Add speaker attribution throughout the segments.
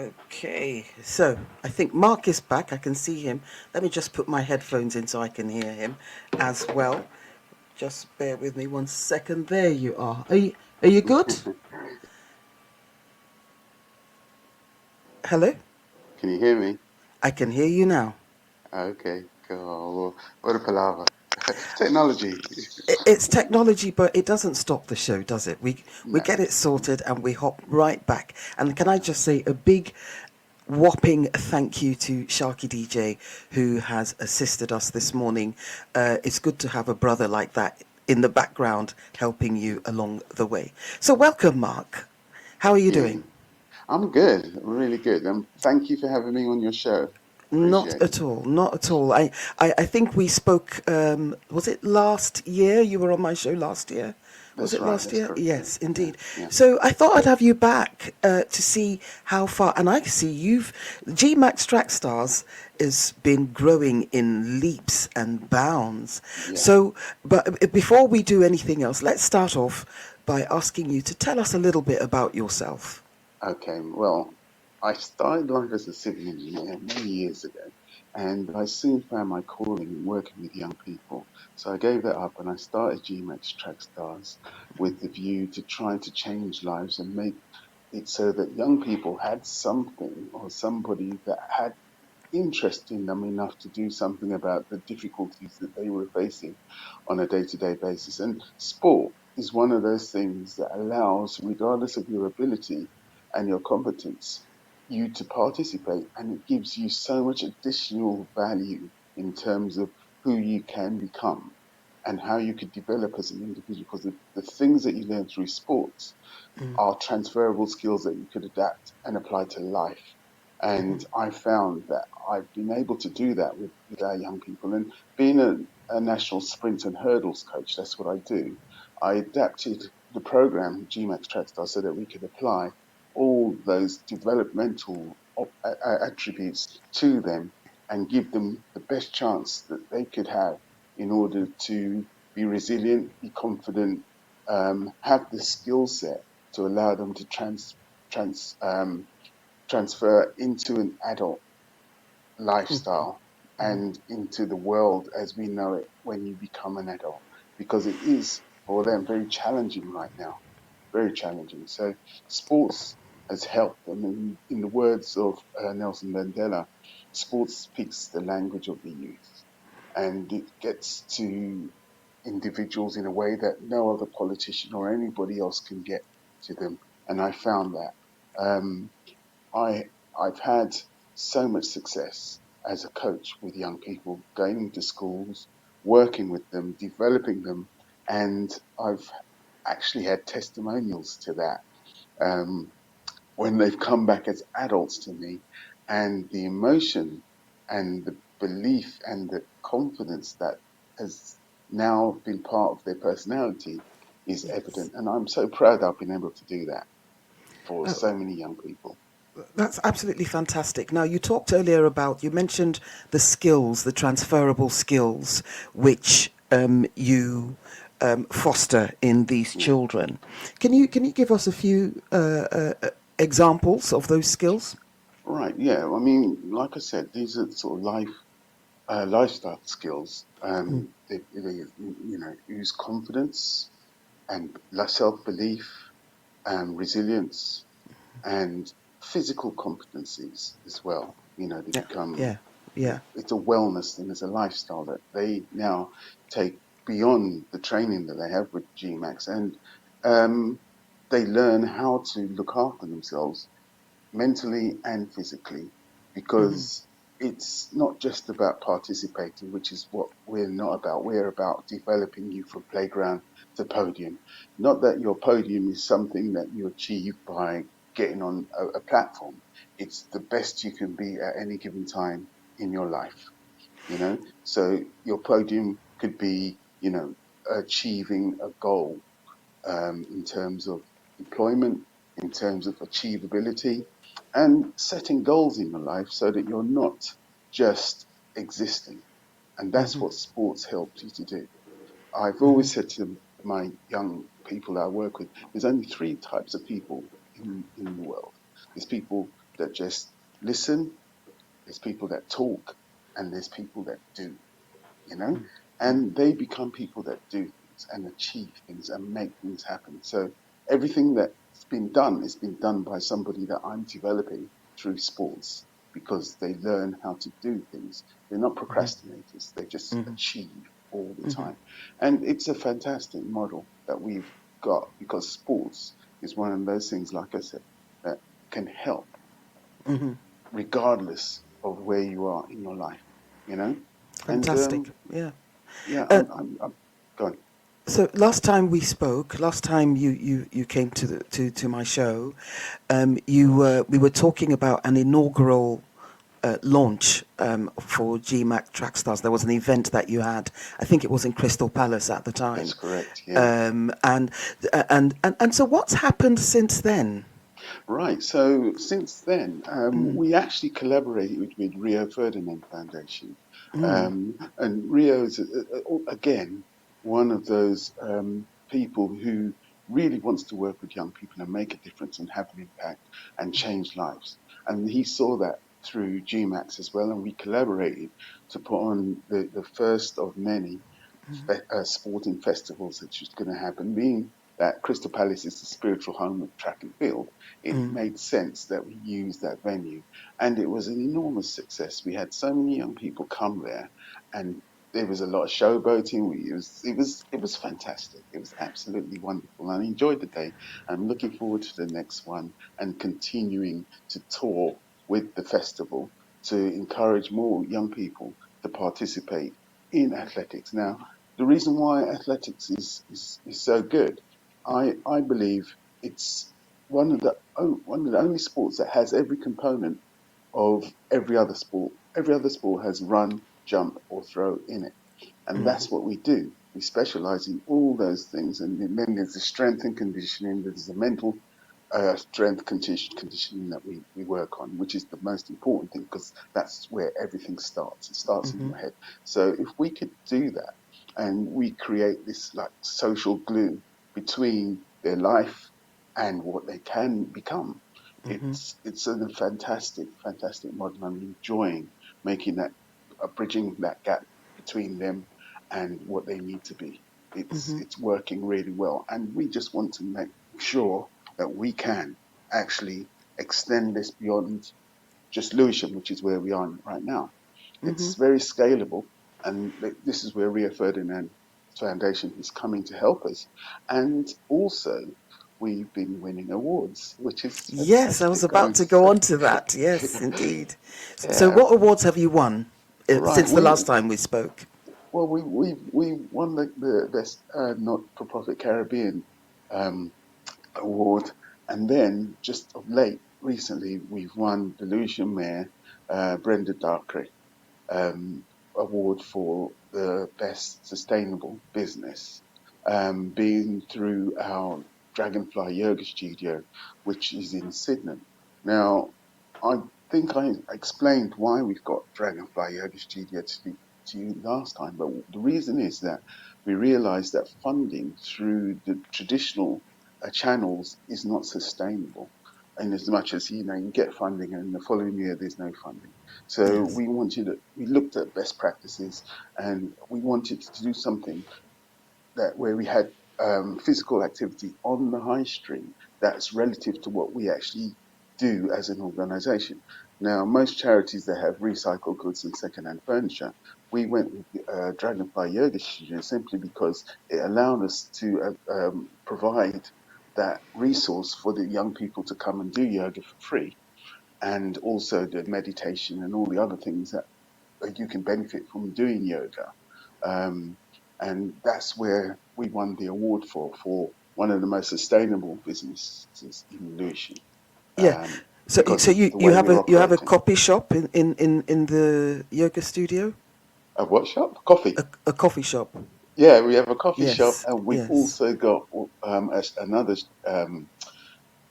Speaker 1: Okay, so I think Mark is back. I can see him. Let me just put my headphones in so I can hear him as well. Just bear with me 1 second. There you are. Are you good? Hello?
Speaker 2: Can you hear me?
Speaker 1: I can hear you now.
Speaker 2: Okay, cool. What a palaver. Technology.
Speaker 1: It's technology, but it doesn't stop the show, does it? We
Speaker 2: No.
Speaker 1: get it sorted and we hop right back. And can I just say a big whopping thank you to Sharky DJ who has assisted us this morning. It's good to have a brother like that in the background helping you along the way. So welcome, Mark. How are you
Speaker 2: Yeah.
Speaker 1: doing?
Speaker 2: I'm good. Really good. Thank you for having me on your show.
Speaker 1: Not
Speaker 2: Appreciate it.
Speaker 1: at all, not at all. I think we spoke, was it last year? You were on my show last year. Was
Speaker 2: That's
Speaker 1: it
Speaker 2: right.
Speaker 1: last
Speaker 2: That's
Speaker 1: year?
Speaker 2: correct. Yeah.
Speaker 1: Yes,
Speaker 2: Yeah.
Speaker 1: indeed.
Speaker 2: Yeah.
Speaker 1: So I thought I'd have you back to see how far, and I see GMAX TRACKSTARS has been growing in leaps and bounds.
Speaker 2: Yeah.
Speaker 1: So, but before we do anything else, let's start off by asking you to tell us a little bit about yourself.
Speaker 2: Okay. Well, I started life as a civil engineer many years ago, and I soon found my calling in working with young people. So I gave that up and I started GMAX TrackStars with the view to trying to change lives and make it so that young people had something or somebody that had interest in them enough to do something about the difficulties that they were facing on a day-to-day basis. And sport is one of those things that allows, regardless of your ability and your competence, you to participate, and it gives you so much additional value in terms of who you can become and how you could develop as an individual, because the things that you learn through sports are transferable skills that you could adapt and apply to life. And I found that I've been able to do that with our young people. And being a national sprint and hurdles coach, that's what I do. I adapted the program, GMAX Trackstar, so that we could apply all those developmental attributes to them and give them the best chance that they could have in order to be resilient, be confident, have the skill set to allow them to trans, um, transfer into an adult lifestyle and into the world as we know it when you become an adult, because it is for them very challenging right now, very challenging. So sports has helped them. In the words of Nelson Mandela, sports speaks the language of the youth, and it gets to individuals in a way that no other politician or anybody else can get to them. And I found that. Um, I I've had so much success as a coach with young people, going into schools, working with them, developing them, and I've actually had testimonials to that when they've come back as adults to me, and the emotion and the belief and the confidence that has now been part of their personality is
Speaker 1: Yes.
Speaker 2: evident, and I'm so proud I've been able to do that for
Speaker 1: Oh,
Speaker 2: so many young people.
Speaker 1: that's absolutely fantastic. Now, you talked earlier about, you mentioned the skills, the transferable skills, which you foster in these
Speaker 2: Yeah.
Speaker 1: children. Can you give us a few examples of those skills?
Speaker 2: Right, yeah. I mean, like I said, these are sort of lifestyle skills. Use confidence and self belief and resilience and physical competencies as well. You know, they
Speaker 1: Yeah,
Speaker 2: become
Speaker 1: yeah, yeah.
Speaker 2: it's a wellness thing, it's a lifestyle that they now take beyond the training that they have with GMAX, and um, they learn how to look after themselves mentally and physically, because it's not just about participating, which is what we're not about. We're about developing you from playground to podium. Not that your podium is something that you achieve by getting on a platform. It's the best you can be at any given time in your life, you know? So your podium could be, achieving a goal in terms of employment, in terms of achievability, and setting goals in your life so that you're not just existing. And that's what sports helps you to do. I've always said to my young people that I work with, there's only three types of people in the world. There's people that just listen, there's people that talk, and there's people that do, you know, and they become people that do things and achieve things and make things happen. So everything that's been done is been done by somebody that I'm developing through sports because they learn how to do things. They're not procrastinators, they just achieve all the time. And it's a fantastic model that we've got because sports is one of those things, like I said, that can help regardless of where you are in your life, you know? And
Speaker 1: Fantastic. Yeah.
Speaker 2: yeah,
Speaker 1: Uh,
Speaker 2: I'm gone.
Speaker 1: so last time you came to to my show, we were talking about an inaugural launch for GMAXT TRACKSTARS. There was an event that you had. I think it was in Crystal Palace at the
Speaker 2: That's
Speaker 1: time.
Speaker 2: correct. Yeah.
Speaker 1: And so what's happened since then?
Speaker 2: Right. So since then, we actually collaborated with Rio Ferdinand Foundation, and Rio is again one of those people who really wants to work with young people and make a difference and have an impact and change lives. And he saw that through GMAX as well, and we collaborated to put on the first of many sporting festivals that's just going to happen. Being that Crystal Palace is the spiritual home of track and field, it made sense that we use that venue. And it was an enormous success. We had so many young people come there, and there was a lot of showboating. It was fantastic. It was absolutely wonderful. I enjoyed the day. I'm looking forward to the next one and continuing to tour with the festival to encourage more young people to participate in athletics. Now, the reason why athletics is so good, I believe it's one of the only sports that has every component of every other sport. Every other sport has run, jump, or throw in it, and that's what we do. We specialize in all those things, and then there's the strength and conditioning. There's the mental strength conditioning that we work on, which is the most important thing because that's where everything starts. It starts in your head. So if we could do that and we create this like social glue between their life and what they can become, it's a fantastic model. I'm enjoying making that, bridging that gap between them and what they need to be. It's working really well, and we just want to make sure that we can actually extend this beyond just Lewisham, which is where we are right now. It's very scalable, and this is where Rio Ferdinand Foundation is coming to help us. And also, we've been winning awards, which is
Speaker 1: Yes, I was
Speaker 2: fantastic.
Speaker 1: about to go on to that. Yes, indeed. So
Speaker 2: Yeah,
Speaker 1: what awards have you won
Speaker 2: right.
Speaker 1: since the last time we spoke?
Speaker 2: Well, we won the best not for profit Caribbean um, award. And then just of late, recently, we've won the Lewisham Mayor, Brenda Darkry, award for the best sustainable business, being through our Dragonfly Yoga Studio, which is in Sydenham. Now, I think I explained why we've got Dragonfly Yoga Studio to you last time, but the reason is that we realized that funding through the traditional channels is not sustainable. In as much as you get funding and the following year there's no funding. So
Speaker 1: Yes.
Speaker 2: we looked at best practices and we wanted to do something that where we had physical activity on the high street that's relative to what we actually do as an organization. Now, most charities that have recycled goods and second-hand furniture, we went with Dragonfly Yoga Studio simply because it allowed us to provide that resource for the young people to come and do yoga for free, and also the meditation and all the other things that you can benefit from doing yoga. Um, and that's where we won the award for one of the most sustainable businesses in Lewisham,
Speaker 1: Yeah.
Speaker 2: because
Speaker 1: So
Speaker 2: of the
Speaker 1: you
Speaker 2: way
Speaker 1: have
Speaker 2: we're
Speaker 1: a
Speaker 2: operating.
Speaker 1: coffee shop in the yoga studio?
Speaker 2: A what shop? Coffee.
Speaker 1: A coffee shop.
Speaker 2: Yeah, we have a coffee shop,
Speaker 1: Yes.
Speaker 2: and we've
Speaker 1: Yes.
Speaker 2: also got another um,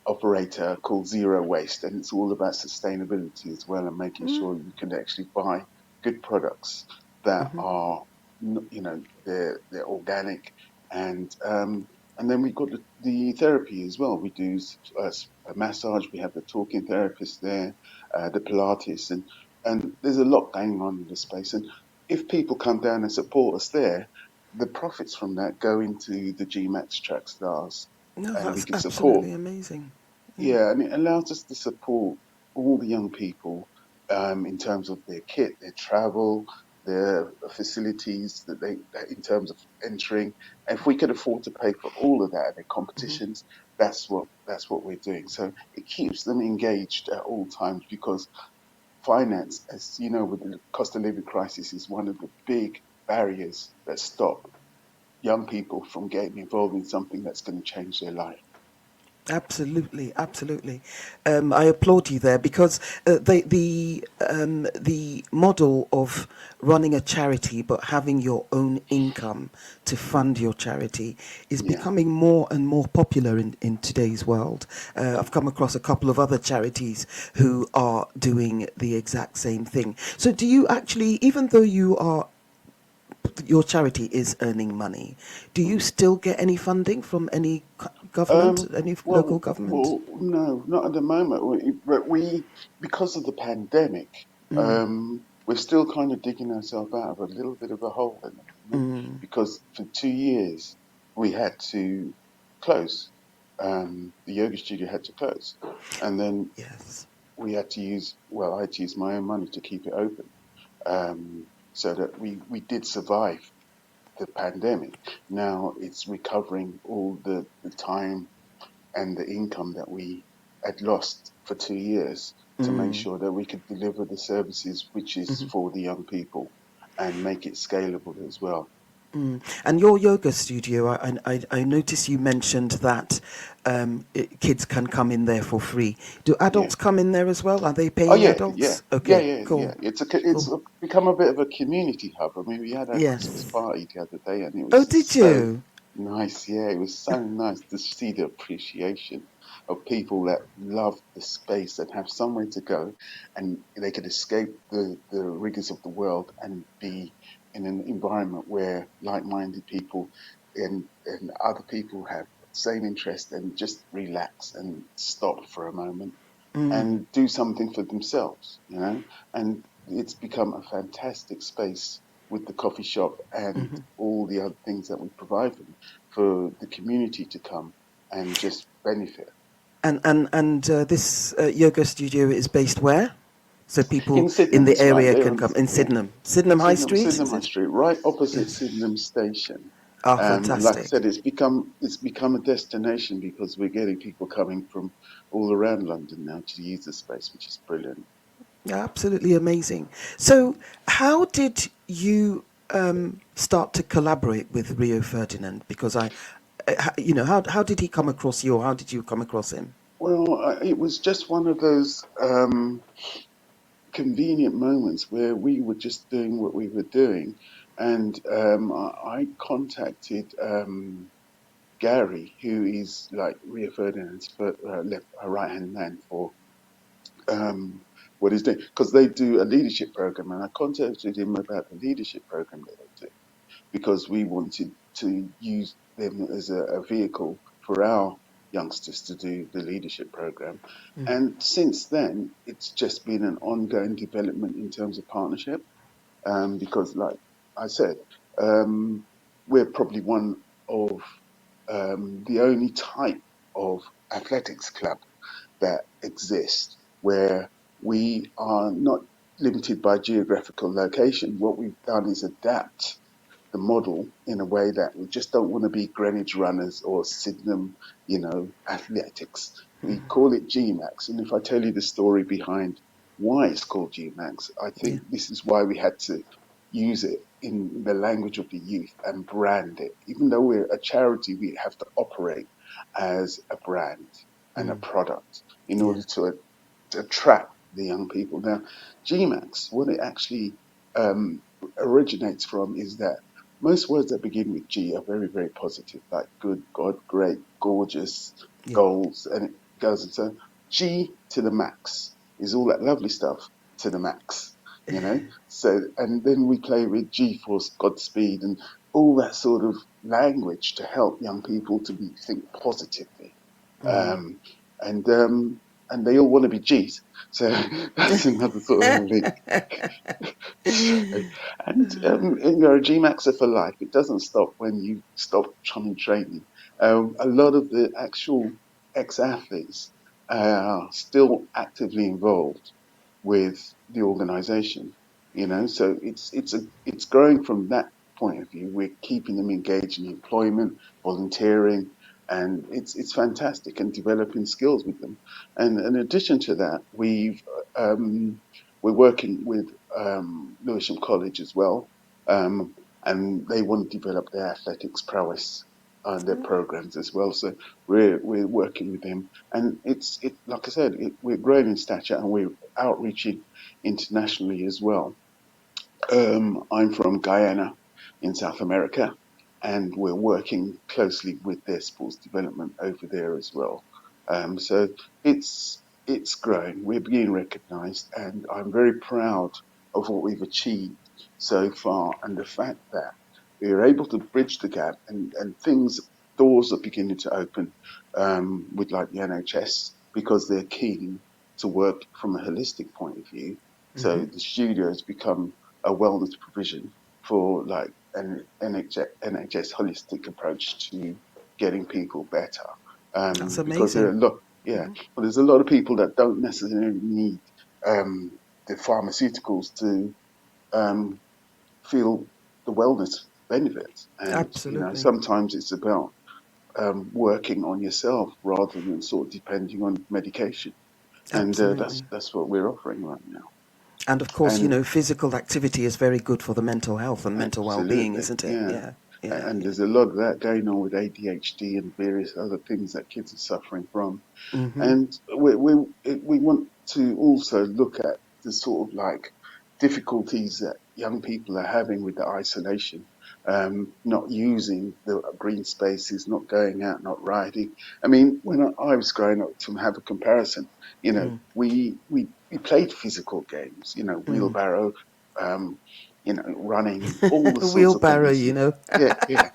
Speaker 2: operator called Zero Waste, and it's all about sustainability as well, and making sure you can actually buy good products that are, they're organic and And then we've got the therapy as well. We do a massage. We have the talking therapist there, the Pilates, and there's a lot going on in the space. And if people come down and support us there, the profits from that go into the GMAXT TRACKSTARS,
Speaker 1: No,
Speaker 2: and we
Speaker 1: that's
Speaker 2: can support.
Speaker 1: absolutely amazing.
Speaker 2: Yeah, and it allows us to support all the young people in terms of their kit, their travel, their facilities that in terms of entering. And if we could afford to pay for all of that, their
Speaker 1: Hmm.
Speaker 2: competitions, that's what we're doing. So it keeps them engaged at all times because finance, as you know, with the cost of living crisis, is one of the big barriers that stop young people from getting involved in something that's going to change their life.
Speaker 1: Absolutely, absolutely. I applaud you there because the model of running a charity but having your own income to fund your charity is
Speaker 2: Yeah.
Speaker 1: becoming more and more popular in today's world. I've come across a couple of other charities who are doing the exact same thing. So, do you actually, even though your charity is earning money, do you
Speaker 2: Mhm.
Speaker 1: still get any funding from any government,
Speaker 2: Um,
Speaker 1: any local government?
Speaker 2: well, no, not at the moment. But because of the pandemic,
Speaker 1: Mm,
Speaker 2: we're still kind of digging ourselves out of a little bit of a hole at the moment
Speaker 1: mm,
Speaker 2: because for 2 years we had to close. The yoga studio had to close, and then
Speaker 1: yes.
Speaker 2: we had to I had to use my own money to keep it open, so that we did survive the pandemic. Now it's recovering all the time and the income that we had lost for 2 years to make
Speaker 1: Mm,
Speaker 2: sure that we could deliver the services which is
Speaker 1: mhm,
Speaker 2: for the young people and make it scalable as well.
Speaker 1: mm. And your yoga studio, I noticed you mentioned that kids can come in there for free. Do
Speaker 2: Yeah.
Speaker 1: adults come in there as well? Are they
Speaker 2: Oh
Speaker 1: paying
Speaker 2: yeah, yeah,
Speaker 1: adults?
Speaker 2: yeah,
Speaker 1: Okay,
Speaker 2: yeah, yeah.
Speaker 1: cool,
Speaker 2: It's
Speaker 1: cool.
Speaker 2: become a bit of a community hub. I mean, we had our Christmas
Speaker 1: Yes.
Speaker 2: party the other day, and it
Speaker 1: Oh,
Speaker 2: was
Speaker 1: did
Speaker 2: so
Speaker 1: you?
Speaker 2: nice. Yeah, it was so nice to see the appreciation of people that love the space and have somewhere to go, and they could escape the rigors of the world and be in an environment where like-minded people and other people have same interest and just relax and stop for a moment
Speaker 1: Mm,
Speaker 2: and do something for themselves. And it's become a fantastic space with the coffee shop and
Speaker 1: mhm.
Speaker 2: all the other things that we provide them for the community to come and just benefit.
Speaker 1: And this yoga studio is based where? So people
Speaker 2: In
Speaker 1: in
Speaker 2: Sydenham,
Speaker 1: the
Speaker 2: it's right
Speaker 1: area
Speaker 2: there
Speaker 1: can
Speaker 2: on
Speaker 1: come in
Speaker 2: yeah,
Speaker 1: Sydenham. Sydenham High Street,
Speaker 2: Sydenham
Speaker 1: is
Speaker 2: High
Speaker 1: it?
Speaker 2: Street, right opposite
Speaker 1: Yes.
Speaker 2: Sydenham Station.
Speaker 1: Ah,
Speaker 2: And like I
Speaker 1: fantastic.
Speaker 2: said, it's become a destination because we're getting people coming from all around London now to use the space, which is brilliant.
Speaker 1: Yeah, absolutely amazing. So, how did you start to collaborate with Rio Ferdinand? Because how did he come across you, or how did you come across him?
Speaker 2: Well, it was just one of those convenient moments where we were just doing what we were doing, and I contacted Gary, who is like Rio Ferdinand's left right hand man for um, what he's doing, because they do a leadership program, and I contacted him about the leadership program that they do because we wanted to use them as a vehicle for our youngsters to do the leadership program.
Speaker 1: Mm,
Speaker 2: And since then, it's just been an ongoing development in terms of partnership. Because, like I said, um, we're probably one of the only type of athletics club that exists where we are not limited by geographical location. What we've done is adapt the model in a way that we just don't want to be Greenwich runners or Sydenham, athletics. We call it GMAX. And if I tell you the story behind why it's called GMAX, I
Speaker 1: yeah.
Speaker 2: think this is why we had to use it in the language of the youth and brand it. Even though we're a charity, we have to operate as a brand and a
Speaker 1: Mm,
Speaker 2: product in
Speaker 1: yeah.
Speaker 2: order to attract the young people. Now, GMAX, what it actually um, originates from is that most words that begin with G are very, very positive, like good, God, great, gorgeous,
Speaker 1: Yeah.
Speaker 2: goals, and it goes into G to the max is all that lovely stuff to the max. So, and then we play with G force, Godspeed, and all that sort of language to help young people to think positively. Um, and um, and they all want to be G's. So that's another sort of link. So, and you're a GMAXer for life. It doesn't stop when you stop trying training. A lot of the actual ex-athletes are still actively involved with the organization, so it's growing from that point of view. We're keeping them engaged in employment, volunteering, and it's fantastic, and developing skills with them. And in addition to that, we're working with Lewisham College as well, um, and they want to develop their athletics prowess and their programs as well. So we're working with them, and it's like I said, we're growing in stature, and we're outreaching internationally as well. I'm from Guyana in South America, and we're working closely with their sports development over there as well. So it's growing. We're being recognised, and I'm very proud of what we've achieved so far, and the fact that we're able to bridge the gap, and doors are beginning to open with like the NHS, because they're keen to work from a holistic point of view. So the studios become a wellness provision for like an NHS holistic approach to getting people better.
Speaker 1: That's
Speaker 2: Because there are
Speaker 1: amazing.
Speaker 2: a lot, yeah, but there's a lot of people that don't necessarily need um, the pharmaceuticals to um, feel the wellness benefits. And,
Speaker 1: Absolutely.
Speaker 2: sometimes it's about working on yourself rather than sort of depending on medication. And
Speaker 1: Absolutely.
Speaker 2: that's what we're offering right now.
Speaker 1: And of course,
Speaker 2: And
Speaker 1: physical activity is very good for the mental health and mental well-being,
Speaker 2: absolutely,
Speaker 1: isn't it?
Speaker 2: yeah.
Speaker 1: Yeah, yeah,
Speaker 2: And
Speaker 1: yeah.
Speaker 2: there's a lot of that going on with ADHD and various other things that kids are suffering from. And we want to also look at the sort of like difficulties that young people are having with the isolation, not using the green spaces, not going out, not riding. I mean, when I was growing up, to have a comparison, we played physical games, wheelbarrow, um, running, all the
Speaker 1: A
Speaker 2: sorts of
Speaker 1: wheelbarrow,
Speaker 2: things.
Speaker 1: you know.
Speaker 2: Yeah, yeah.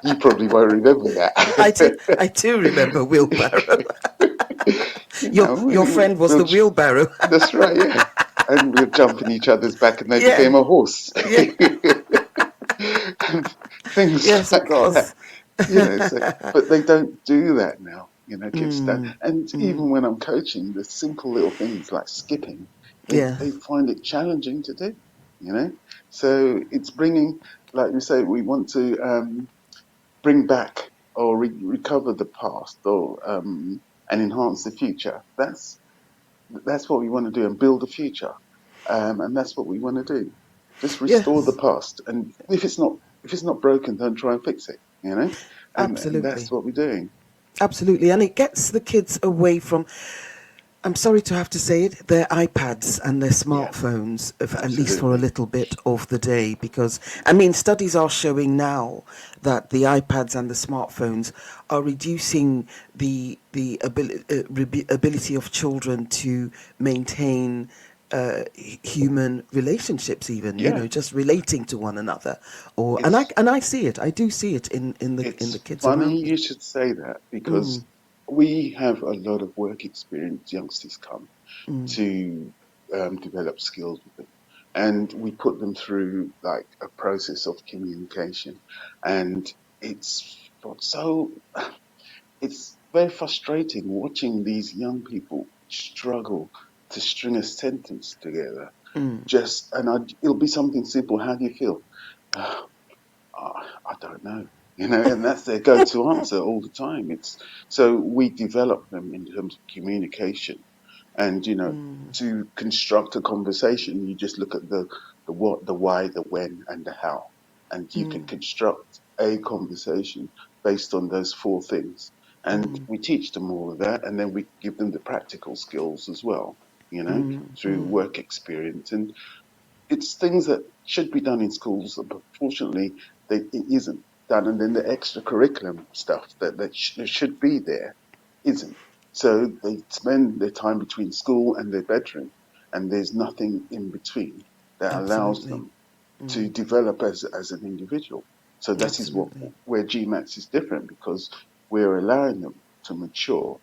Speaker 2: You probably won't remember
Speaker 1: I
Speaker 2: that.
Speaker 1: do, I do remember wheelbarrow. Your friend was
Speaker 2: We'll,
Speaker 1: the wheelbarrow.
Speaker 2: that's right, yeah. And we'll jump in each other's back, and they
Speaker 1: Yeah,
Speaker 2: became a horse.
Speaker 1: yeah.
Speaker 2: And things
Speaker 1: Yes, of
Speaker 2: like that,
Speaker 1: course.
Speaker 2: so, but they don't do that now, kids don't.
Speaker 1: Mm,
Speaker 2: And
Speaker 1: mm,
Speaker 2: even when I'm coaching, the simple little things like skipping,
Speaker 1: yeah.
Speaker 2: they find it challenging to do, you know? So it's bringing, like we say, we want to bring back or recover the past, or and enhance the future. That's what we want to do, and build a future. And that's what we want to do. Just restore the
Speaker 1: Yes,
Speaker 2: past. And if it's not broken, don't try and fix it. And that's
Speaker 1: absolutely.
Speaker 2: what we're doing.
Speaker 1: Absolutely. And it gets the kids away from, I'm sorry to have to say it, their iPads and their
Speaker 2: Yeah,
Speaker 1: smartphones, at least for a
Speaker 2: absolutely.
Speaker 1: little bit of the day. Because, I mean, studies are showing now that the iPads and the smartphones are reducing ability of children to maintain human relationships, even
Speaker 2: Yeah,
Speaker 1: just relating to one another. Or
Speaker 2: it's
Speaker 1: and I see it. I do see it in the
Speaker 2: it's
Speaker 1: kids
Speaker 2: funny
Speaker 1: around me.
Speaker 2: you should say that, because we have a lot of work experience. Youngsters come to develop skills with them, and we put them through like a process of communication, and it's so it's very frustrating watching these young people struggle to string a sentence together. It'll be something simple. How do you feel? I don't know. And that's their go-to answer all the time. It's so we develop them in terms of communication, and to construct a conversation, you just look at the what, the why, the when, and the how, and you can construct a conversation based on those four things. And we teach them all of that, and then we give them the practical skills as well, through work experience. And it's things that should be done in schools, but fortunately, it isn't done. And then the extra curriculum stuff that should be there isn't. So they spend their time between school and their bedroom, and there's nothing in between that allows
Speaker 1: Absolutely.
Speaker 2: them to develop as an individual. So that is
Speaker 1: Absolutely.
Speaker 2: where GMAX is different, because we're allowing them to mature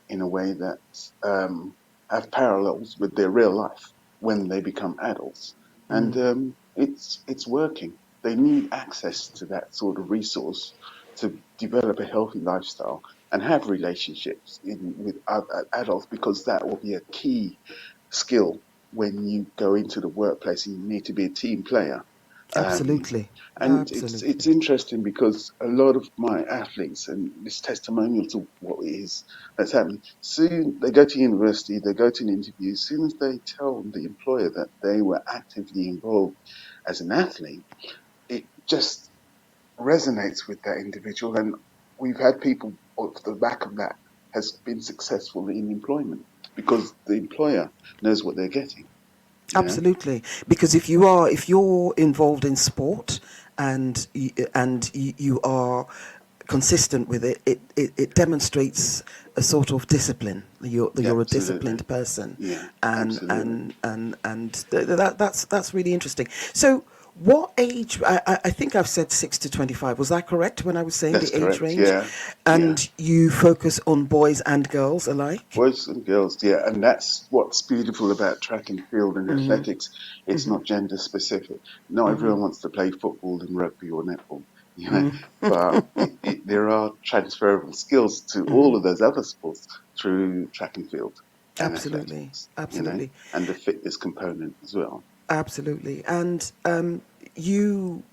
Speaker 2: in a way that have parallels with their real life when they become adults, and it's working. They need access to that sort of resource to develop a healthy lifestyle and have relationships with adults, because that will be a key skill when you go into the workplace, and you need to be a team player. Um,
Speaker 1: Absolutely.
Speaker 2: and it's
Speaker 1: Absolutely.
Speaker 2: interesting, because a lot of my athletes, and this testimonial to what it is that's happening, soon they go to university, they go to an interview, as soon as they tell the employer that they were actively involved as an athlete, it just resonates with that individual. And we've had people off the back of that has been successful in employment, because the employer knows what they're getting, you know?
Speaker 1: Absolutely, because if you're involved in sport and you are consistent with it, it demonstrates a sort of discipline.
Speaker 2: Yeah,
Speaker 1: You're a
Speaker 2: absolutely.
Speaker 1: disciplined person,
Speaker 2: Yeah,
Speaker 1: and
Speaker 2: absolutely.
Speaker 1: that's really interesting. So, what age? I think I've said 6 to 25. Was that correct when I was saying
Speaker 2: That's
Speaker 1: the age
Speaker 2: correct.
Speaker 1: range?
Speaker 2: Yeah, yeah.
Speaker 1: And you focus on boys and girls alike.
Speaker 2: Boys and girls, yeah, and that's what's beautiful about track and field and athletics. It's not gender specific. Not everyone wants to play football and rugby or netball, you know, but there are transferable skills to all of those other sports through track and field and
Speaker 1: Absolutely,
Speaker 2: athletics, you know,
Speaker 1: absolutely.
Speaker 2: and the fitness component as well.
Speaker 1: Absolutely. And you,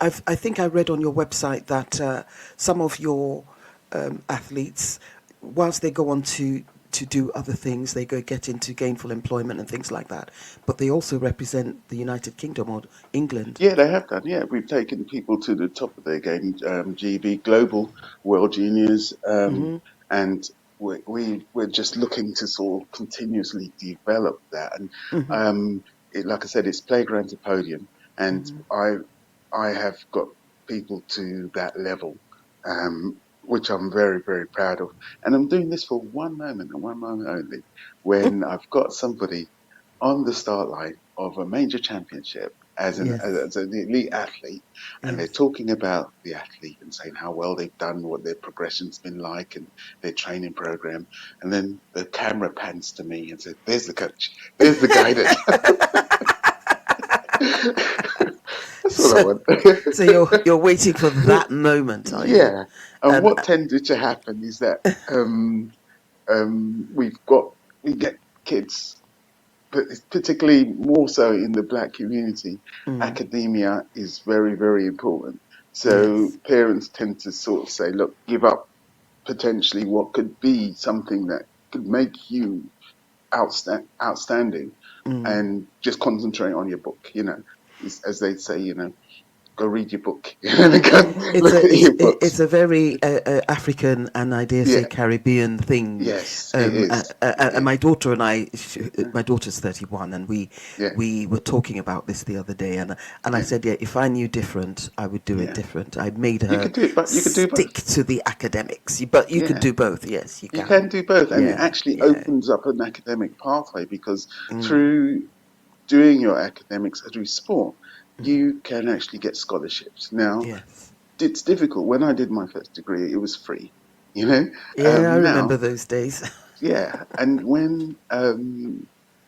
Speaker 1: I think I read on your website that some of your athletes, whilst they go on to do other things, they go get into gainful employment and things like that, but they also represent the United Kingdom or England.
Speaker 2: Yeah, they have done. Yeah, we've taken people to the top of their game, GB, Global, World Juniors, and we're just looking to sort of continuously develop that. And like I said, it's playground to podium, and I have got people to that level, which I'm very, very proud of. And I'm doing this for one moment and one moment only, when I've got somebody on the start line of a major championship
Speaker 1: Yes,
Speaker 2: as an elite athlete, and they're
Speaker 1: yes.
Speaker 2: talking about the athlete and saying how well they've done, what their progression's been like, and their training program. And then the camera pans to me and says, "There's the coach. There's the guy that." That's what I
Speaker 1: So,
Speaker 2: want.
Speaker 1: so you're waiting for that moment, are you?
Speaker 2: Yeah. And
Speaker 1: And
Speaker 2: what tended to happen is that um, we get kids, but it's particularly more so in the black community. Academia is very, very important. So
Speaker 1: yes,
Speaker 2: parents tend to sort of say, look, give up potentially what could be something that could make you outstanding, and just concentrate on your book. You know, as they say, you know, go read your book. Go
Speaker 1: it's
Speaker 2: look
Speaker 1: a
Speaker 2: at
Speaker 1: it's
Speaker 2: your books.
Speaker 1: it's a very African and I dare say
Speaker 2: Yeah.
Speaker 1: Caribbean thing.
Speaker 2: Yes, it is.
Speaker 1: And
Speaker 2: It
Speaker 1: my daughter and I,
Speaker 2: is.
Speaker 1: my daughter's 31, and
Speaker 2: Yeah,
Speaker 1: we were talking about this the other day, and I
Speaker 2: yeah,
Speaker 1: said, yeah, if I knew different, I would do it
Speaker 2: yeah.
Speaker 1: different. I made
Speaker 2: You
Speaker 1: her
Speaker 2: could do it, but you could do
Speaker 1: stick
Speaker 2: both.
Speaker 1: to the academics, but you could
Speaker 2: Yeah,
Speaker 1: do both. Yes, you
Speaker 2: you
Speaker 1: can.
Speaker 2: can do both, and it
Speaker 1: Yeah,
Speaker 2: actually
Speaker 1: yeah.
Speaker 2: opens up an academic pathway, because through doing your academics through sport, you can actually get scholarships. Now,
Speaker 1: Yes.
Speaker 2: it's difficult. When I did my first degree, it was free, you know.
Speaker 1: Yeah, I remember
Speaker 2: Now,
Speaker 1: those days.
Speaker 2: yeah, and when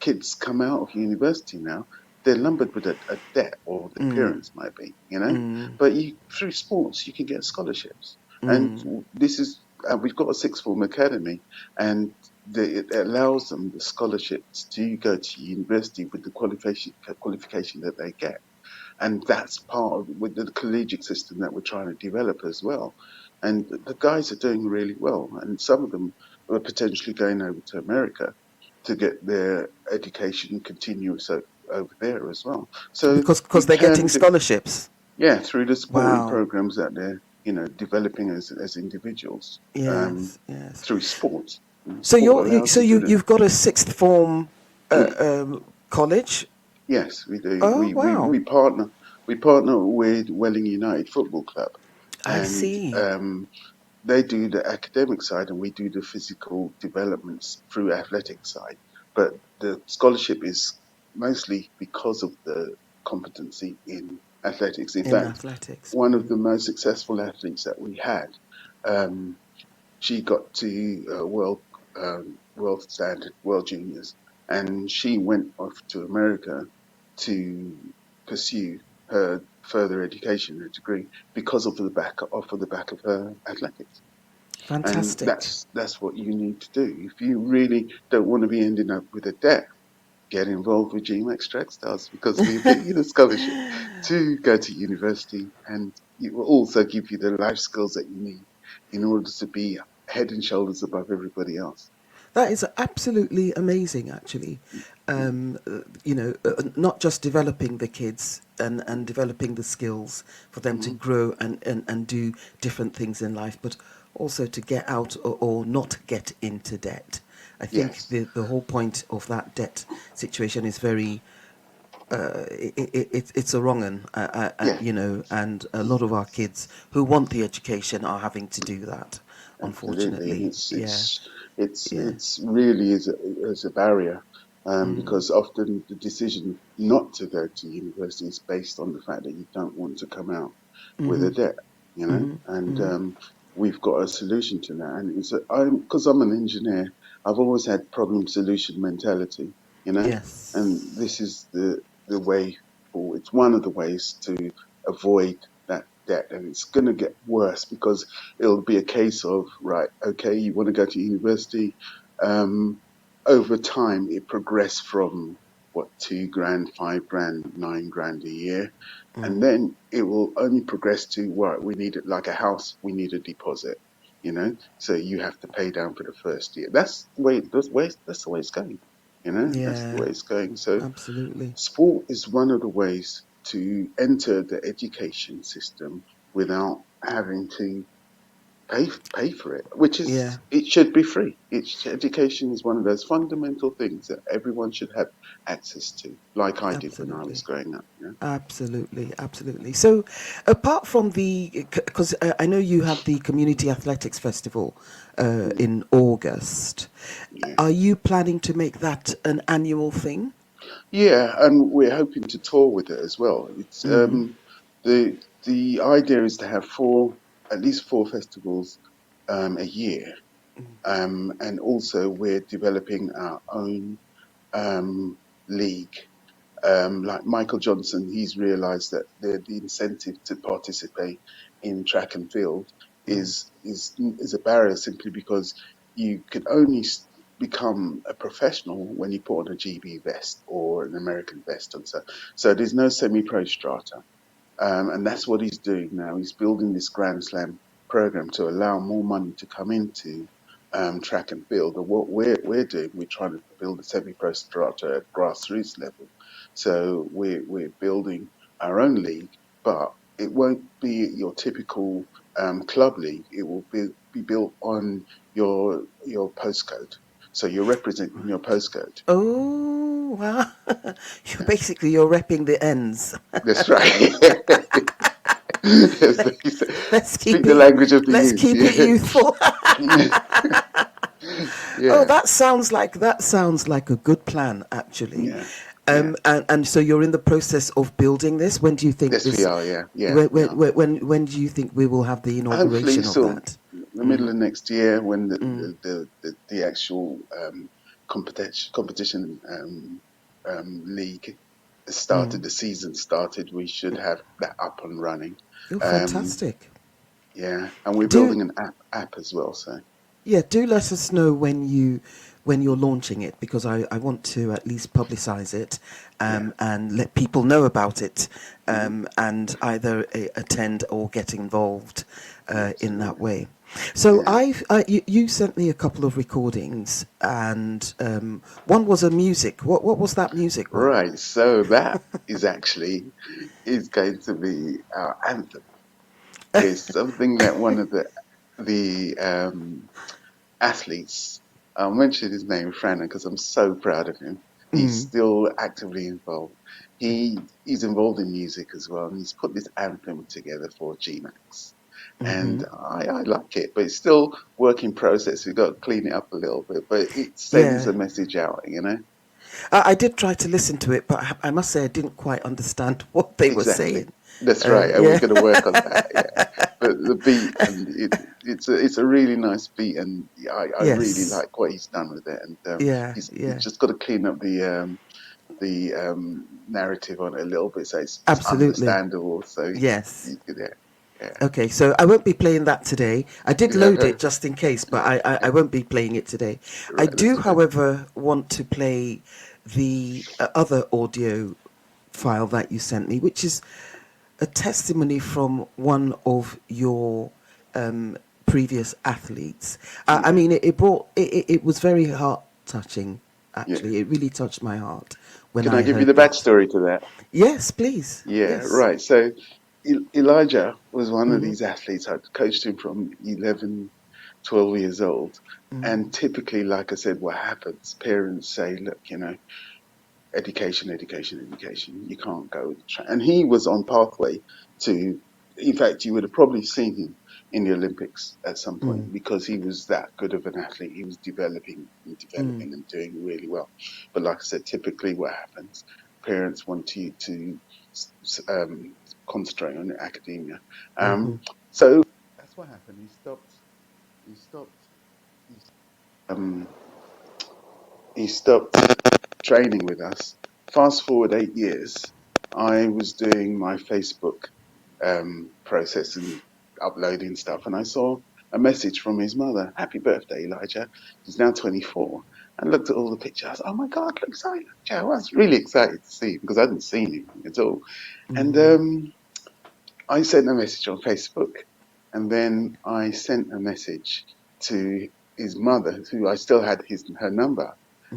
Speaker 2: kids come out of university now, they're lumbered with a debt, or the parents might be, you know. But you, through sports, you can get scholarships, and this is we've got a sixth form academy, and it allows them the scholarships to go to university with the qualification that they get, and that's part of with the collegiate system that we're trying to develop as well. And the guys are doing really well, and some of them are potentially going over to America to get their education continuous over there as well. So
Speaker 1: Because
Speaker 2: we
Speaker 1: they're getting
Speaker 2: can do,
Speaker 1: scholarships.
Speaker 2: yeah, through the sporting
Speaker 1: Wow.
Speaker 2: programs that they're, you know, developing as individuals,
Speaker 1: Yes, yes.
Speaker 2: through sport.
Speaker 1: So
Speaker 2: Sport allows you to do.
Speaker 1: you've got a sixth form college.
Speaker 2: Yes, we do.
Speaker 1: Oh wow,
Speaker 2: We partner with Welling United Football Club,
Speaker 1: I
Speaker 2: and
Speaker 1: see.
Speaker 2: they do the academic side, and we do the physical developments through athletic side. But the scholarship is mostly because of the competency in athletics. In
Speaker 1: In
Speaker 2: fact,
Speaker 1: athletics.
Speaker 2: one of the most successful athletes that we had, um, she got to world standard, world juniors, and she went off to America to pursue her further education, her degree, because of the back of her athletics. And
Speaker 1: Fantastic.
Speaker 2: that's what you need to do. If you really don't want to be ending up with a debt, get involved with GMAX TRACKSTARS, because we'll get you the scholarship to go to university, and it will also give you the life skills that you need in order to be head and shoulders above everybody else.
Speaker 1: That is absolutely amazing, actually. Not just developing the kids and developing the skills for them to
Speaker 2: Mm-hmm.
Speaker 1: grow and do different things in life, but also to get out or not get into debt. I think
Speaker 2: Yes,
Speaker 1: the whole point of that debt situation is very it's a wrong un,
Speaker 2: yeah,
Speaker 1: and a lot of our kids who want the education are having to do that,
Speaker 2: absolutely, and
Speaker 1: unfortunately. Yeah, yeah.
Speaker 2: it's really is a barrier, because often the decision not to go to university is based on the fact that you don't want to come out with a debt, and we've got a solution to that, and because I'm an engineer, I've always had problem solution mentality, you know, and
Speaker 1: Yes.
Speaker 2: this is the way forward. It's one of the ways to avoid that debt, and it's going to get worse because it'll be a case of, right, okay, you want to go to university. Um, Over time, it progressed from what, 2 grand, 5 grand, 9 grand a year. And then it will only progress to what we need, like a house, we need a deposit, so you have to pay down for the first year. That's the way it's going, that's the
Speaker 1: Yeah,
Speaker 2: way it's going. So
Speaker 1: absolutely.
Speaker 2: sport is one of the ways to enter the education system without having to pay for it, which
Speaker 1: Yeah,
Speaker 2: is, it should be free. Education is one of those fundamental things that everyone should have access to, like I did when I was
Speaker 1: absolutely.
Speaker 2: growing up.
Speaker 1: Absolutely, absolutely. So, apart from because I know you had the Community Athletics Festival
Speaker 2: Mm,
Speaker 1: in August,
Speaker 2: yeah,
Speaker 1: are you planning to make that an annual thing?
Speaker 2: yeah, and we're hoping to tour with it as well. It's the idea is to have at least four festivals a year, and also we're developing our own league. Like Michael Johnson, he's realised that the incentive to participate in track and field is a barrier, simply because you can only become a professional when you put on a GB vest or an American vest, and so there's no semi-pro strata. And that's what he's doing now. He's building this Grand Slam program to allow more money to come into track and field. And what we're doing, we're trying to build a semi-pro strata at grassroots level. So we're building our own league, but it won't be your typical club league. It will be built on your postcode. So you're representing your
Speaker 1: Right.
Speaker 2: postcode.
Speaker 1: Oh, wow. You're repping the ends.
Speaker 2: That's right. Yes, like you said,
Speaker 1: let's
Speaker 2: speak
Speaker 1: keep
Speaker 2: the
Speaker 1: it
Speaker 2: language of the
Speaker 1: let's
Speaker 2: youth.
Speaker 1: keep it youthful.
Speaker 2: Yeah.
Speaker 1: Oh,
Speaker 2: Yeah.
Speaker 1: that sounds like a good plan, actually.
Speaker 2: Yeah. Yeah.
Speaker 1: And so you're in the process of building this. When do you think
Speaker 2: Yes, we
Speaker 1: this?
Speaker 2: are. Yeah. Yeah,
Speaker 1: When
Speaker 2: we
Speaker 1: when
Speaker 2: are.
Speaker 1: when do you think we will have the
Speaker 2: Hopefully,
Speaker 1: inauguration of
Speaker 2: so
Speaker 1: that?
Speaker 2: the middle of next year, when the actual competition league started, the season started, we should have that up and running.
Speaker 1: Oh,
Speaker 2: Um,
Speaker 1: fantastic!
Speaker 2: yeah, and we're
Speaker 1: Do
Speaker 2: building an app as well. So
Speaker 1: Yeah, do let us know when you're launching it, because I want to at least publicize it,
Speaker 2: yeah.
Speaker 1: and let people know about it,
Speaker 2: Hmm.
Speaker 1: and either attend or get involved in that
Speaker 2: Absolutely.
Speaker 1: way. So
Speaker 2: Yeah.
Speaker 1: you sent me a couple of recordings, and one was a music. What was that music one?
Speaker 2: Right. So that is going to be our anthem. It's something that one of the athletes, I'll mention his name, Frannon, because I'm so proud of him. He's still actively involved. He's involved in music as well, and he's put this anthem together for GMAX. And I like it, but it's still work in process. We've got to clean it up a little bit, but it sends
Speaker 1: Yeah.
Speaker 2: a message out.
Speaker 1: I did try to listen to it, but I must say I didn't quite understand what they were
Speaker 2: Exactly.
Speaker 1: saying.
Speaker 2: That's right, and we're
Speaker 1: Yeah.
Speaker 2: going to work on that. Yeah, but the beat, and it's a really nice beat, and I really
Speaker 1: Yes.
Speaker 2: like what he's done with it, and
Speaker 1: Yeah.
Speaker 2: he's
Speaker 1: Yeah.
Speaker 2: just got to clean up the narrative on it a little bit, so it's
Speaker 1: Absolutely.
Speaker 2: understandable. So
Speaker 1: Yes.
Speaker 2: you could, yeah,
Speaker 1: Okay, so I won't be playing that today. I did load
Speaker 2: yeah.
Speaker 1: it just in case, but I won't be playing it today. I
Speaker 2: Right,
Speaker 1: do,
Speaker 2: that's fine.
Speaker 1: however, want to play the other audio file that you sent me, which is a testimony from one of your previous athletes. I
Speaker 2: Yeah,
Speaker 1: mean, it was very heart touching.
Speaker 2: yeah.
Speaker 1: Actually, it really touched my heart when
Speaker 2: Can I
Speaker 1: I
Speaker 2: give you
Speaker 1: heard
Speaker 2: the
Speaker 1: that.
Speaker 2: backstory to that?
Speaker 1: Yes, please.
Speaker 2: Yeah,
Speaker 1: Yes.
Speaker 2: right. So Elijah was one of
Speaker 1: Hmm.
Speaker 2: these athletes. I'd coached him from 11, 12 years old. And typically, like I said, what happens, parents say, look, education, education, education. You can't go. And he was on pathway to, in fact, you would have probably seen him in the Olympics at some point because he was that good of an athlete. He was developing and doing really well. But like I said, typically what happens, parents want you to um, concentrate on your academia.
Speaker 1: Hmm.
Speaker 2: So that's what happened. He stopped, he, um, he stopped training with us. Fast forward 8 years, I was doing my Facebook process and uploading stuff, and I saw a message from his mother. Happy birthday, Elijah. He's now 24. And looked at all the pictures. Oh my God, looks like Elijah. I was really excited to see him because I hadn't seen him at all. And I sent a message on Facebook, and then I sent a message to his mother, who I still had her number,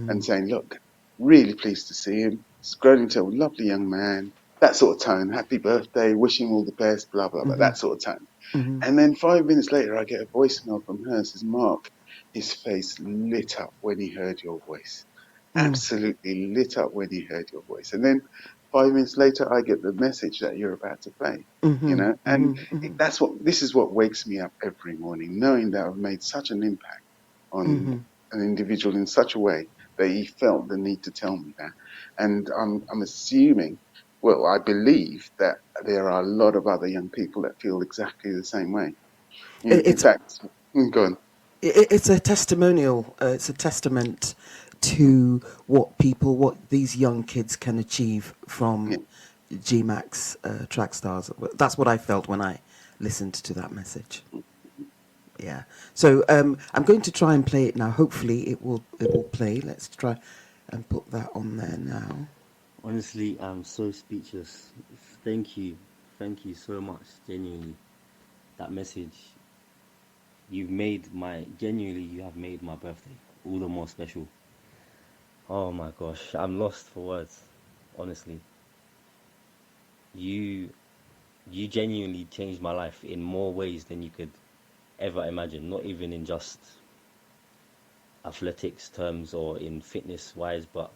Speaker 2: and saying, "Look, really pleased to see him. He's grown into a lovely young man." That sort of tone. Happy birthday, wish him all the best, blah blah blah.
Speaker 1: Hmm.
Speaker 2: That sort of tone.
Speaker 1: Hmm.
Speaker 2: And then 5 minutes later, I get a voicemail from her. It says, "Mark, his face lit up when he heard your voice. Absolutely lit up when he heard your voice." And then 5 minutes later, I get the message that you're about to play.
Speaker 1: Hmm.
Speaker 2: And
Speaker 1: Hmm. Hmm.
Speaker 2: this is what wakes me up every morning, knowing that I've made such an impact on
Speaker 1: Hmm.
Speaker 2: an individual in such a way that he felt the need to tell me that. And I'm assuming, well, I believe that there are a lot of other young people that feel exactly the same way. In
Speaker 1: It's
Speaker 2: fact, go on.
Speaker 1: it's a testimonial. It's a testament to what these young kids can achieve
Speaker 2: Yeah.
Speaker 1: from GMAX TRACKSTARS. That's what I felt when I listened to that message. Yeah. So I'm going to try and play it now. Hopefully, it will play. Let's try and put that on there now.
Speaker 3: Honestly, I'm so speechless. Thank you so much. Genuinely, that message you have made my birthday all the more special. Oh my gosh, I'm lost for words. Honestly, you you genuinely changed my life in more ways than you could ever imagine. Not even in just athletics terms or in fitness wise, but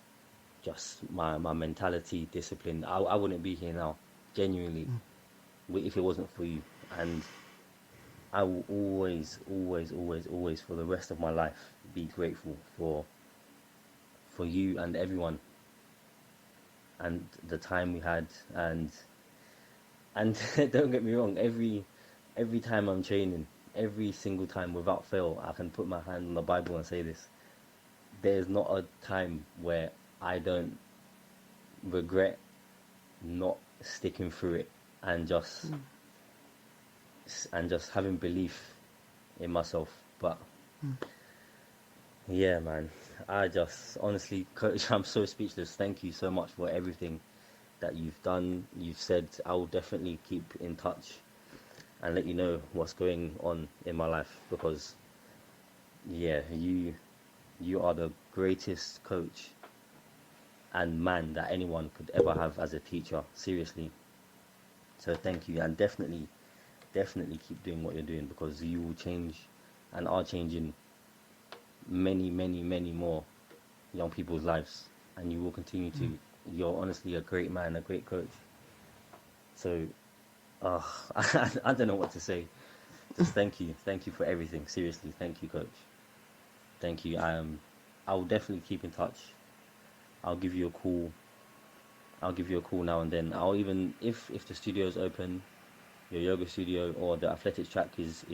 Speaker 3: just my mentality, discipline. I wouldn't be here now, genuinely, if it wasn't for you. And I will always, always, always, always, for the rest of my life, be grateful for you and everyone and the time we had. And don't get me wrong, every time I'm training, every single time without fail, I can put my hand on the Bible and say this: there is not a time where I don't regret not sticking through it and just having belief in myself. But yeah, man, I just honestly, coach, I'm so speechless. Thank you so much for everything that you've done. You've said. I will definitely keep in touch and let you know what's going on in my life, because yeah, you are the greatest coach and man that anyone could ever have as a teacher. Seriously. So thank you, and definitely keep doing what you're doing, because you will change and are changing many, many, many more young people's lives, and you will continue to. You're honestly a great man, a great coach. So, uh, I don't know what to say. Just thank you for everything. Seriously, thank you, coach. Thank you. I will definitely keep in touch. I'll give you a call I'll give you a call now and then. I'll even if the studio's open, your yoga studio or the athletics track is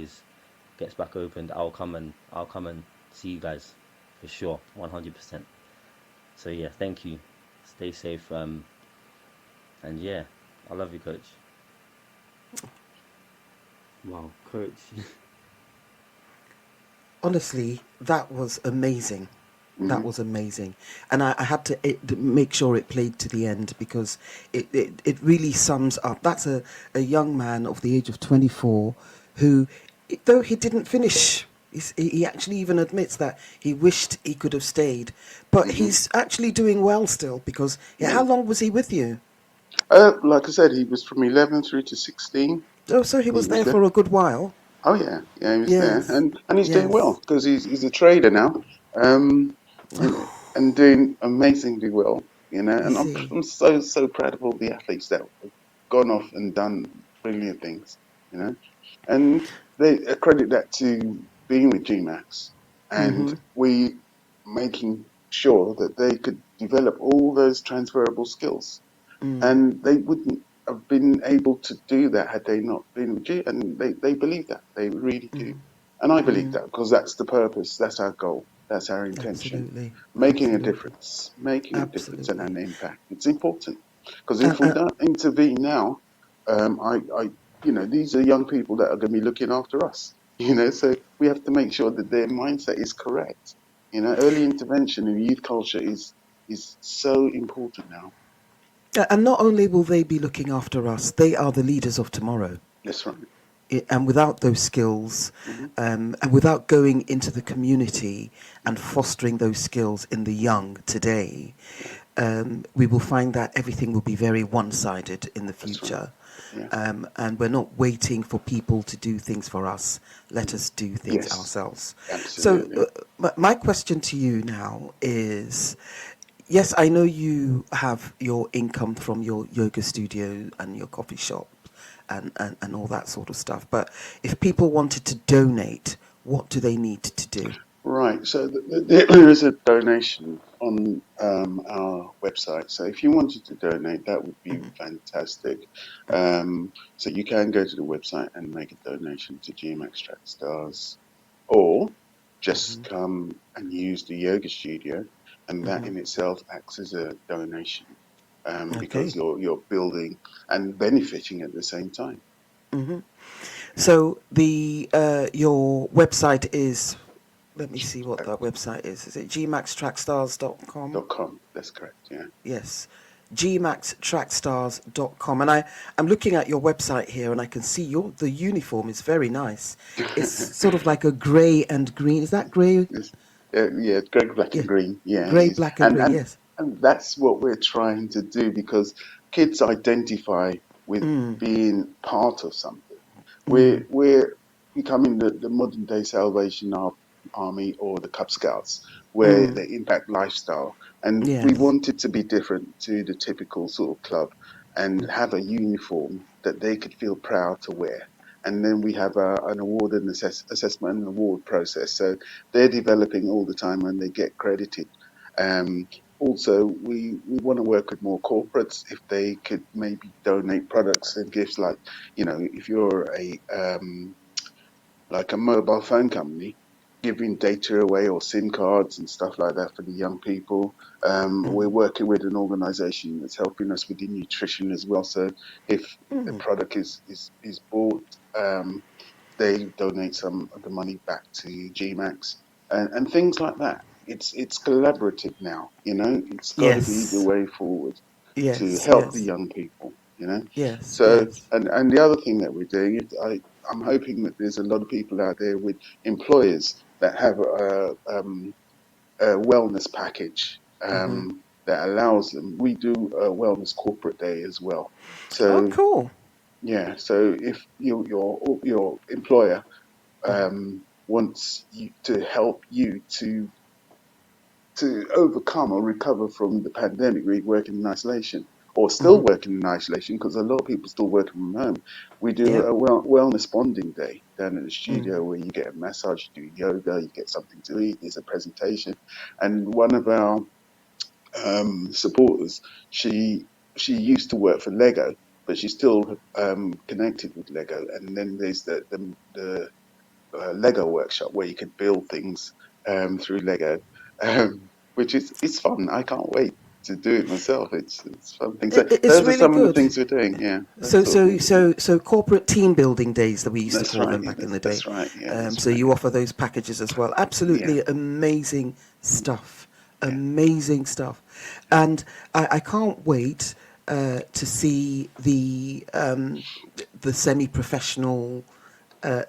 Speaker 3: gets back opened, I'll come and see you guys for sure, 100%. So yeah, thank you. Stay safe. And yeah, I love you, coach. Wow, coach.
Speaker 1: Honestly, that was amazing. That
Speaker 2: Hmm.
Speaker 1: was amazing. And I had to make sure it played to the end because it really sums up. That's a young man of the age of 24 who, though he didn't finish, he actually even admits that he wished he could have stayed. But
Speaker 2: Hmm.
Speaker 1: he's actually doing well still because, yeah,
Speaker 2: Yeah.
Speaker 1: how long was he with you?
Speaker 2: Like I said, he was from 11 through to 16.
Speaker 1: Oh, so he
Speaker 2: He
Speaker 1: was
Speaker 2: was
Speaker 1: there
Speaker 2: there.
Speaker 1: for a good while.
Speaker 2: Oh yeah, yeah, he was there,
Speaker 1: Yes,
Speaker 2: and he's doing well
Speaker 1: yes.
Speaker 2: because he's a trader now, um, and and doing amazingly well. You know,
Speaker 1: You
Speaker 2: and
Speaker 1: see.
Speaker 2: I'm so proud of all the athletes that have gone off and done brilliant things. You know, and they accredit that to being with GMAX and
Speaker 1: Mm-hmm.
Speaker 2: we making sure that they could develop all those transferable skills
Speaker 1: Mm,
Speaker 2: and they wouldn't have been able to do that had they not been with you. And they believe that they really do,
Speaker 1: mm,
Speaker 2: and I believe
Speaker 1: mm.
Speaker 2: that because that's the purpose, that's our goal, that's our intention,
Speaker 1: Absolutely. Absolutely.
Speaker 2: making a difference and
Speaker 1: Absolutely.
Speaker 2: an impact. It's important because
Speaker 1: And,
Speaker 2: if we don't intervene now, I you know these are young people that are going to be looking after us. You know, so we have to make sure that their mindset is correct. You know, early intervention in youth culture is so important now.
Speaker 1: and not only will they be looking after us, they are the leaders of tomorrow.
Speaker 2: That's right.
Speaker 1: And without those skills,
Speaker 2: Hmm.
Speaker 1: and without going into the community and fostering those skills in the young today,
Speaker 2: Yeah,
Speaker 1: we will find that everything will be very one-sided in the
Speaker 2: that's right.
Speaker 1: future.
Speaker 2: Yeah.
Speaker 1: And we're not waiting for people to do things for us. Let
Speaker 2: Mhm.
Speaker 1: us do things
Speaker 2: Yes,
Speaker 1: ourselves. So,
Speaker 2: absolutely.
Speaker 1: my question to you now is, yes, I know you have your income from your yoga studio and your coffee shop and all that sort of stuff. But if people wanted to donate, what do they need to do?
Speaker 2: Right. So there is a donation on our website. So if you wanted to donate, that would be fantastic. So you can go to the website and make a donation to GMAX TrackStars, or just come and use the yoga studio, and that in itself acts as a donation because
Speaker 1: Okay.
Speaker 2: you're building and benefiting at the same time.
Speaker 1: So the your website is, let me see what that website is. Is it gmaxtrackstars.com?
Speaker 2: .com. That's correct. Yeah.
Speaker 1: Yes. gmaxtrackstars.com. And I'm looking at your website here and I can see the uniform is very nice. It's sort of like a grey and green. Is that grey?
Speaker 2: It's, yeah, it's grey, black,
Speaker 1: Yeah.
Speaker 2: and green. Yeah, it
Speaker 1: Grey,
Speaker 2: is,
Speaker 1: black and grey, yes.
Speaker 2: and that's what we're trying to do because kids identify with being part of something. We're becoming the modern day Army or the Cub Scouts, where they impact lifestyle, and we
Speaker 1: Yes.
Speaker 2: want it to be different to the typical sort of club, and have a uniform that they could feel proud to wear. And then we have an award and assessment and award process. So they're developing all the time and they get credited. Um, Also, we want to work with more corporates if they could maybe donate products and gifts like, you know, if you're a like a mobile phone company giving data away or SIM cards and stuff like that for the young people. We're working with an organization that's helping us with the nutrition as well. So if a product is bought, um, they donate some of the money back to GMAX and things like that. It's collaborative now, you know. It's got to be the
Speaker 1: Yes.
Speaker 2: way forward to
Speaker 1: Yes.
Speaker 2: help the
Speaker 1: Yes.
Speaker 2: young people, you know.
Speaker 1: Yes.
Speaker 2: So
Speaker 1: Yes.
Speaker 2: and the other thing that we're doing is I'm hoping that there's a lot of people out there with employers that have a wellness package that allows them. We do a wellness corporate day as well.
Speaker 1: Oh,
Speaker 2: So
Speaker 1: cool.
Speaker 2: yeah, so if your employer wants you to help you to overcome or recover from the pandemic, working in isolation or still working in isolation, because a lot of people still working from home. We do
Speaker 1: Yep.
Speaker 2: a wellness bonding day down in the studio where you get a massage, you do yoga, you get something to eat, there's a presentation. And one of our supporters, she she used to work for Lego, but she's still connected with Lego. And then there's the Lego workshop where you can build things through Lego, which is it's fun. I can't wait to do it myself. It's fun thing. So
Speaker 1: It's
Speaker 2: those are
Speaker 1: really
Speaker 2: some of the
Speaker 1: good.
Speaker 2: things we're doing. Yeah, those
Speaker 1: So,
Speaker 2: sort of
Speaker 1: so,
Speaker 2: things. Yeah.
Speaker 1: so, so corporate team building days that we used to
Speaker 2: That's
Speaker 1: call
Speaker 2: right.
Speaker 1: them
Speaker 2: Yeah,
Speaker 1: back in the day.
Speaker 2: that's right. Yeah, that's
Speaker 1: So
Speaker 2: right.
Speaker 1: you offer those packages as well.
Speaker 2: Yeah,
Speaker 1: Absolutely amazing stuff.
Speaker 2: yeah,
Speaker 1: Amazing stuff.
Speaker 2: yeah,
Speaker 1: And I can't wait to see the semi-professional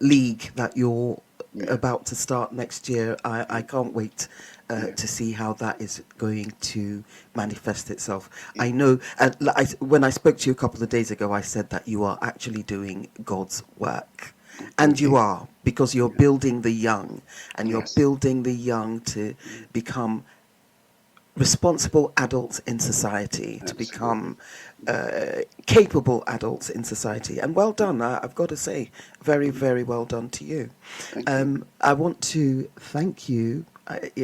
Speaker 1: league that you're
Speaker 2: yeah.
Speaker 1: about to start next year. I can't wait
Speaker 2: Yeah,
Speaker 1: to see how that is going to manifest itself.
Speaker 2: yeah.
Speaker 1: I know, and when I spoke to you a couple of days ago, I said that you are actually doing God's work. And
Speaker 2: Thank
Speaker 1: you
Speaker 2: you.
Speaker 1: are, because you're
Speaker 2: Yeah.
Speaker 1: building the young, and you're
Speaker 2: Yes.
Speaker 1: building the young to
Speaker 2: Mm,
Speaker 1: become responsible adults in society, to
Speaker 2: absolutely.
Speaker 1: become capable adults in society. And well done, I've got to say, very,
Speaker 2: Mm,
Speaker 1: very well done to you.
Speaker 2: thank you.
Speaker 1: I want to thank you.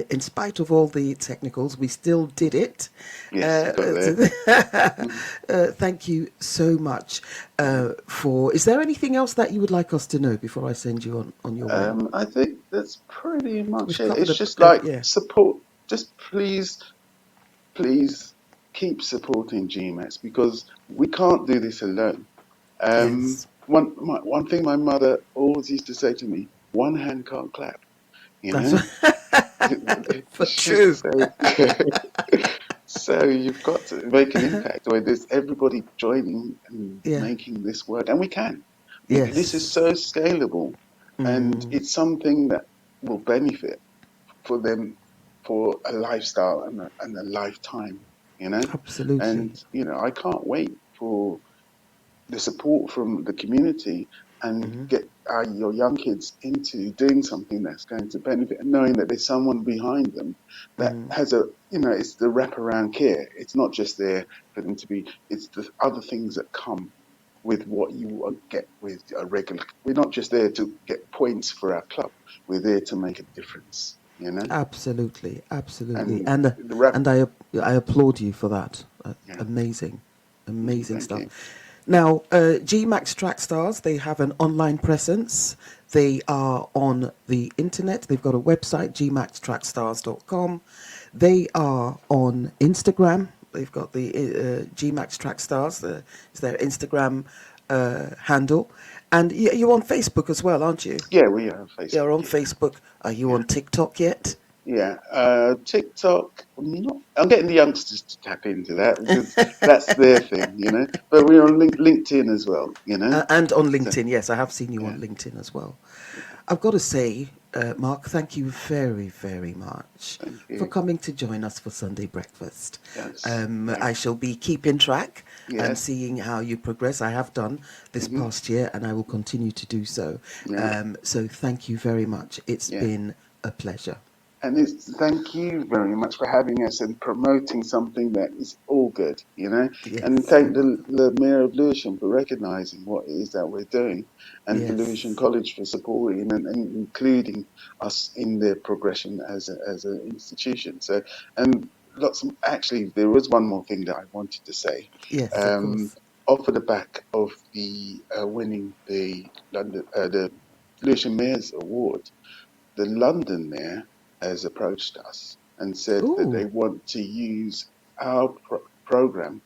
Speaker 1: In spite of all the technicals, we still did it.
Speaker 2: Yes, we got there. Mm,
Speaker 1: Thank you so much
Speaker 2: mm.
Speaker 1: for. Is there anything else that you would like us to know before I send you on your way?
Speaker 2: I think that's pretty much
Speaker 1: We've
Speaker 2: it.
Speaker 1: covered
Speaker 2: It's
Speaker 1: up
Speaker 2: just like
Speaker 1: yeah.
Speaker 2: support. Just please keep supporting GMAX because we can't do this alone.
Speaker 1: Yes.
Speaker 2: One thing my mother always used to say to me: one hand can't clap. You
Speaker 1: That's
Speaker 2: know,
Speaker 1: for
Speaker 2: she
Speaker 1: true.
Speaker 2: said. So you've got to make an impact where there's everybody joining and
Speaker 1: Yeah.
Speaker 2: making this work, and we can. This is
Speaker 1: Yes.
Speaker 2: so scalable, and
Speaker 1: Mm,
Speaker 2: it's something that will benefit for them for a lifestyle and a lifetime, you know.
Speaker 1: absolutely.
Speaker 2: And I can't wait for the support from the community and
Speaker 1: Hmm.
Speaker 2: get your young kids into doing something that's going to benefit and knowing that there's someone behind them that
Speaker 1: Mm,
Speaker 2: has it's the wraparound care. It's not just there for them to be, it's the other things that come with what you get with a regular. We're not just there to get points for our club. We're there to make a difference,
Speaker 1: absolutely. Absolutely.
Speaker 2: and
Speaker 1: And
Speaker 2: the rep,
Speaker 1: and I applaud you for that.
Speaker 2: yeah,
Speaker 1: Amazing. Amazing
Speaker 2: thank
Speaker 1: stuff.
Speaker 2: you.
Speaker 1: Now, GMAX TrackStars, they have an online presence. They are on the internet. They've got a website, gmaxtrackstars.com. They are on Instagram. They've got the GMAX TrackStars. Is their Instagram handle. And you're on Facebook as well, aren't you?
Speaker 2: Yeah, we are on
Speaker 1: You're
Speaker 2: Facebook.
Speaker 1: on
Speaker 2: Yeah,
Speaker 1: Facebook. Are you
Speaker 2: yeah.
Speaker 1: on TikTok yet?
Speaker 2: Yeah, TikTok. I'm getting the youngsters to tap into that because that's their thing. But we're on LinkedIn as well.
Speaker 1: And on
Speaker 2: So
Speaker 1: LinkedIn, yes, I have seen you
Speaker 2: yeah,
Speaker 1: on LinkedIn as well.
Speaker 2: yeah.
Speaker 1: I've got to say, Mark, thank you very, very much
Speaker 2: Thank
Speaker 1: for
Speaker 2: you.
Speaker 1: coming to join us for Sunday breakfast.
Speaker 2: Yes, very.
Speaker 1: I shall be keeping track and
Speaker 2: Yes.
Speaker 1: seeing how you progress. I have done this
Speaker 2: Hmm.
Speaker 1: past year and I will continue to do so.
Speaker 2: Yeah,
Speaker 1: So thank you very much. It's
Speaker 2: yeah.
Speaker 1: been a pleasure.
Speaker 2: And thank you very much for having us and promoting something that is all good. And
Speaker 1: Yes,
Speaker 2: thank
Speaker 1: you're welcome.
Speaker 2: the Mayor of Lewisham for recognising what it is that we're doing, and for Lewisham
Speaker 1: Yes,
Speaker 2: College for supporting and including us in their progression as an institution. So, and actually, there was one more thing that I wanted to say.
Speaker 1: yes, of
Speaker 2: Um,
Speaker 1: course.
Speaker 2: Off of the back of the winning the Lewisham Mayor's Award, the London Mayor has approached us and said that
Speaker 1: Ooh,
Speaker 2: they want to use our program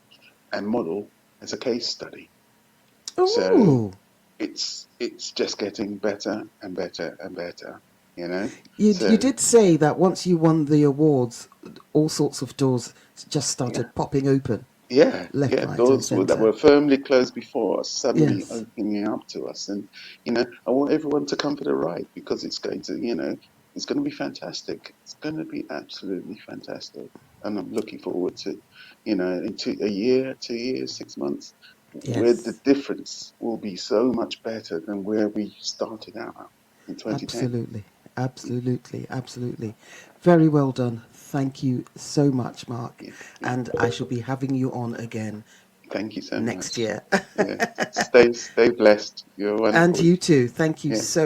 Speaker 2: and model as a case study. So
Speaker 1: ooh.
Speaker 2: it's just getting better and better and better, you know.
Speaker 1: You
Speaker 2: So
Speaker 1: did say that once you won the awards, all sorts of doors just
Speaker 2: yeah,
Speaker 1: started popping open,
Speaker 2: yeah,
Speaker 1: left,
Speaker 2: yeah.
Speaker 1: right, and
Speaker 2: Those that
Speaker 1: centre.
Speaker 2: were firmly closed before are suddenly
Speaker 1: Yes,
Speaker 2: opening up to us, and I want everyone to come for the ride because it's going to be fantastic. It's going to be absolutely fantastic, and I'm looking forward to, a year, 2 years, 6 months, where the
Speaker 1: yes,
Speaker 2: difference will be so much better than where we started out in 2010.
Speaker 1: absolutely, absolutely, absolutely. Very well done. Thank you so much, Mark.
Speaker 2: Yeah, yeah.
Speaker 1: And I shall be having you on again
Speaker 2: Thank you so
Speaker 1: next
Speaker 2: much.
Speaker 1: year.
Speaker 2: Yeah, stay blessed. You're
Speaker 1: And
Speaker 2: wonderful.
Speaker 1: you too. Thank you
Speaker 2: Yeah.
Speaker 1: so